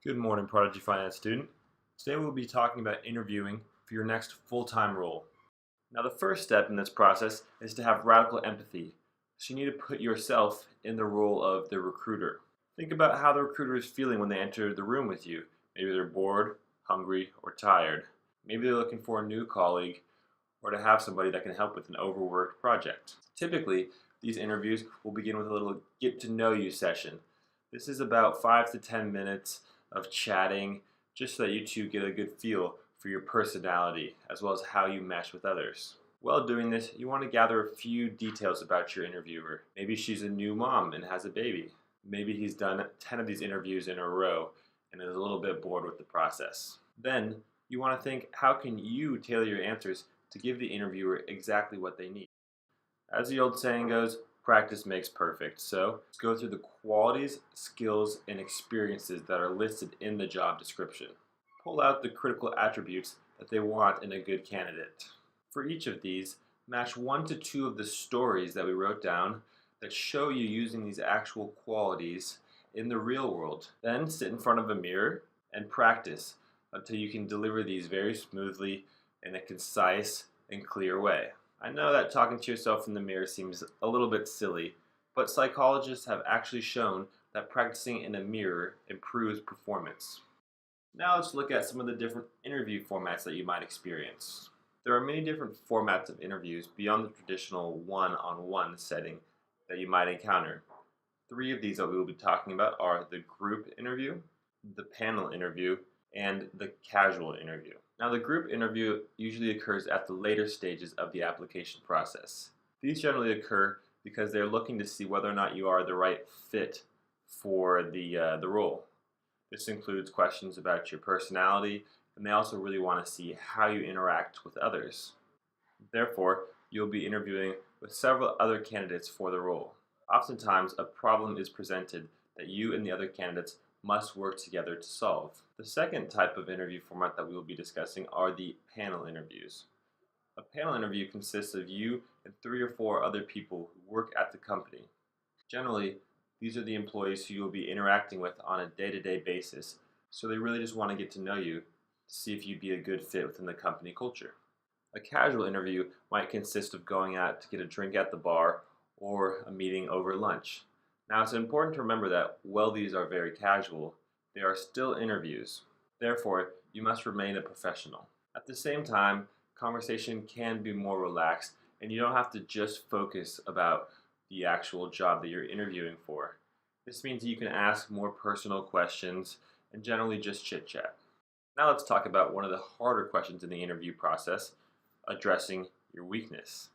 Good morning, Prodigy Finance student. Today we'll be talking about interviewing for your next full-time role. Now, the first step in this process is to have radical empathy. So you need to put yourself in the role of the recruiter. Think about how the recruiter is feeling when they enter the room with you. Maybe they're bored, hungry, or tired. Maybe they're looking for a new colleague or to have somebody that can help with an overworked project. Typically, these interviews will begin with a little get-to-know-you session. This is about 5 to 10 minutes of chatting just so that you two get a good feel for your personality as well as how you mesh with others. While doing this, you want to gather a few details about your interviewer. Maybe she's a new mom and has a baby. Maybe he's done 10 of these interviews in a row and is a little bit bored with the process. Then you want to think, how can you tailor your answers to give the interviewer exactly what they need? As the old saying goes, practice makes perfect. So let's go through the qualities, skills, and experiences that are listed in the job description. Pull out the critical attributes that they want in a good candidate. For each of these, match 1 to 2 of the stories that we wrote down that show you using these actual qualities in the real world. Then sit in front of a mirror and practice until you can deliver these very smoothly in a concise and clear way. I know that talking to yourself in the mirror seems a little bit silly, but psychologists have actually shown that practicing in a mirror improves performance. Now let's look at some of the different interview formats that you might experience. There are many different formats of interviews beyond the traditional one-on-one setting that you might encounter. 3 of these that we will be talking about are the group interview, the panel interview, and the casual interview. Now, the group interview usually occurs at the later stages of the application process. These generally occur because they're looking to see whether or not you are the right fit for the role. This includes questions about your personality, and they also really want to see how you interact with others. Therefore, you'll be interviewing with several other candidates for the role. Oftentimes, a problem is presented that you and the other candidates must work together to solve. The second type of interview format that we will be discussing are the panel interviews. A panel interview consists of you and 3 or 4 other people who work at the company. Generally, these are the employees who you'll be interacting with on a day-to-day basis, so they really just want to get to know you to see if you'd be a good fit within the company culture. A casual interview might consist of going out to get a drink at the bar or a meeting over lunch. Now, it's important to remember that while these are very casual, they are still interviews. Therefore, you must remain a professional. At the same time, conversation can be more relaxed, and you don't have to just focus about the actual job that you're interviewing for. This means you can ask more personal questions and generally just chit-chat. Now let's talk about one of the harder questions in the interview process, addressing your weakness.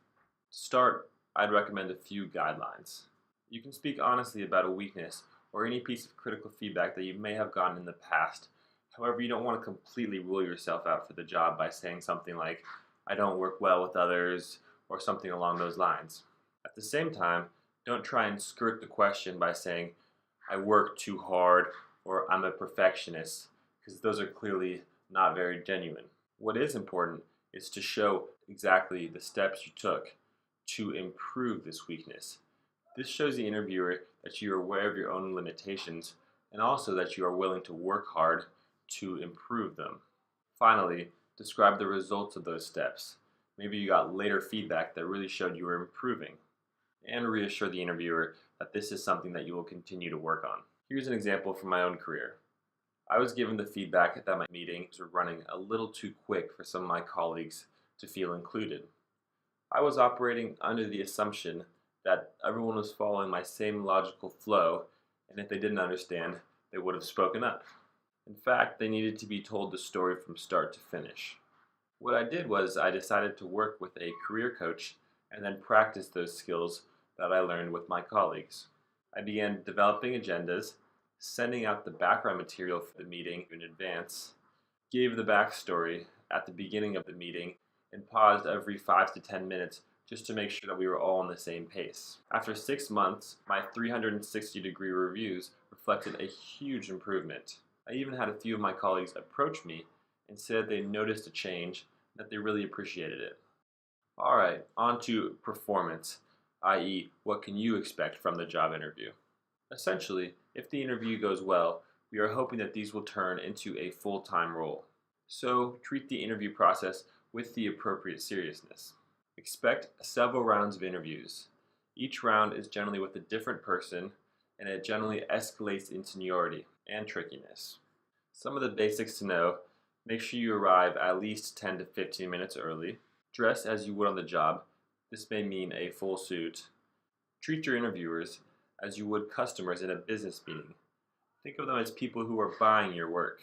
To start, I'd recommend a few guidelines. You can speak honestly about a weakness or any piece of critical feedback that you may have gotten in the past. However, you don't want to completely rule yourself out for the job by saying something like, "I don't work well with others," or something along those lines. At the same time, don't try and skirt the question by saying, "I work too hard," or "I'm a perfectionist," because those are clearly not very genuine. What is important is to show exactly the steps you took to improve this weakness. This shows the interviewer that you are aware of your own limitations and also that you are willing to work hard to improve them. Finally, describe the results of those steps. Maybe you got later feedback that really showed you were improving. And reassure the interviewer that this is something that you will continue to work on. Here's an example from my own career. I was given the feedback that my meetings were running a little too quick for some of my colleagues to feel included. I was operating under the assumption that everyone was following my same logical flow, and if they didn't understand, they would have spoken up. In fact, they needed to be told the story from start to finish. What I did was I decided to work with a career coach and then practice those skills that I learned with my colleagues. I began developing agendas, sending out the background material for the meeting in advance, gave the backstory at the beginning of the meeting, and paused every 5 to 10 minutes just to make sure that we were all on the same pace. After 6 months, my 360-degree reviews reflected a huge improvement. I even had a few of my colleagues approach me and said they noticed a change, that they really appreciated it. Alright, on to performance, i.e., what can you expect from the job interview? Essentially, if the interview goes well, we are hoping that these will turn into a full-time role. So treat the interview process with the appropriate seriousness. Expect several rounds of interviews. Each round is generally with a different person, and it generally escalates in seniority and trickiness. Some of the basics to know: make sure you arrive at least 10 to 15 minutes early. Dress as you would on the job. This may mean a full suit. Treat your interviewers as you would customers in a business meeting. Think of them as people who are buying your work.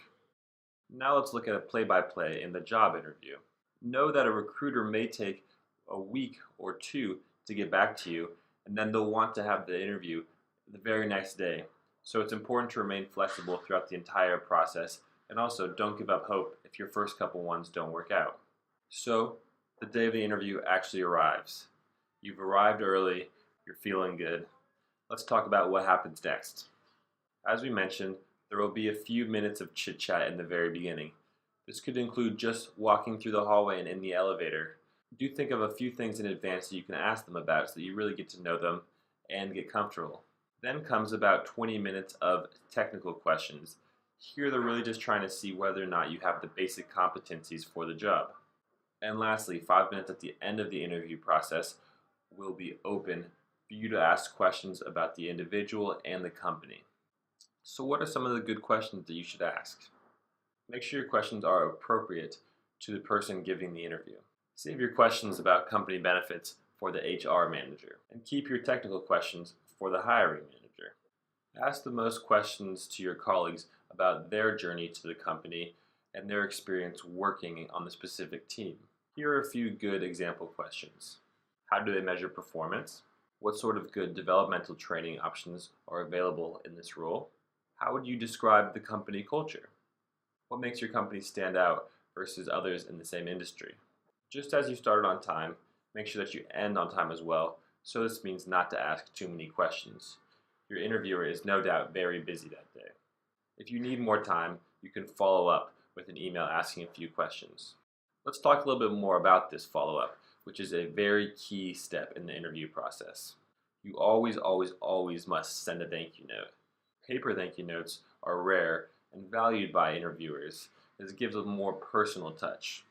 Now let's look at a play-by-play in the job interview. Know that a recruiter may take a week or two to get back to you, and then they'll want to have the interview the very next day. So it's important to remain flexible throughout the entire process, and also don't give up hope if your first couple ones don't work out. So the day of the interview actually arrives. You've arrived early, you're feeling good. Let's talk about what happens next. As we mentioned, there will be a few minutes of chit-chat in the very beginning. This could include just walking through the hallway and in the elevator. Do think of a few things in advance that you can ask them about so that you really get to know them and get comfortable. Then comes about 20 minutes of technical questions. Here they're really just trying to see whether or not you have the basic competencies for the job. And lastly, 5 minutes at the end of the interview process will be open for you to ask questions about the individual and the company. So what are some of the good questions that you should ask? Make sure your questions are appropriate to the person giving the interview. Save your questions about company benefits for the HR manager, and keep your technical questions for the hiring manager. Ask the most questions to your colleagues about their journey to the company and their experience working on the specific team. Here are a few good example questions. How do they measure performance? What sort of good developmental training options are available in this role? How would you describe the company culture? What makes your company stand out versus others in the same industry? Just as you started on time, make sure that you end on time as well, so this means not to ask too many questions. Your interviewer is no doubt very busy that day. If you need more time, you can follow up with an email asking a few questions. Let's talk a little bit more about this follow-up, which is a very key step in the interview process. You always must send a thank you note. Paper thank you notes are rare and valued by interviewers, as it gives a more personal touch.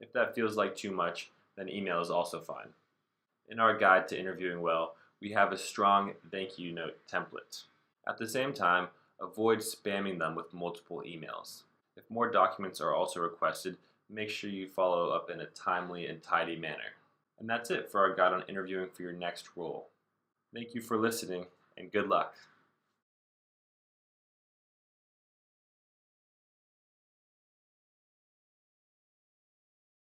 If that feels like too much, then email is also fine. In our guide to interviewing well, we have a strong thank you note template. At the same time, avoid spamming them with multiple emails. If more documents are also requested, make sure you follow up in a timely and tidy manner. And that's it for our guide on interviewing for your next role. Thank you for listening, and good luck.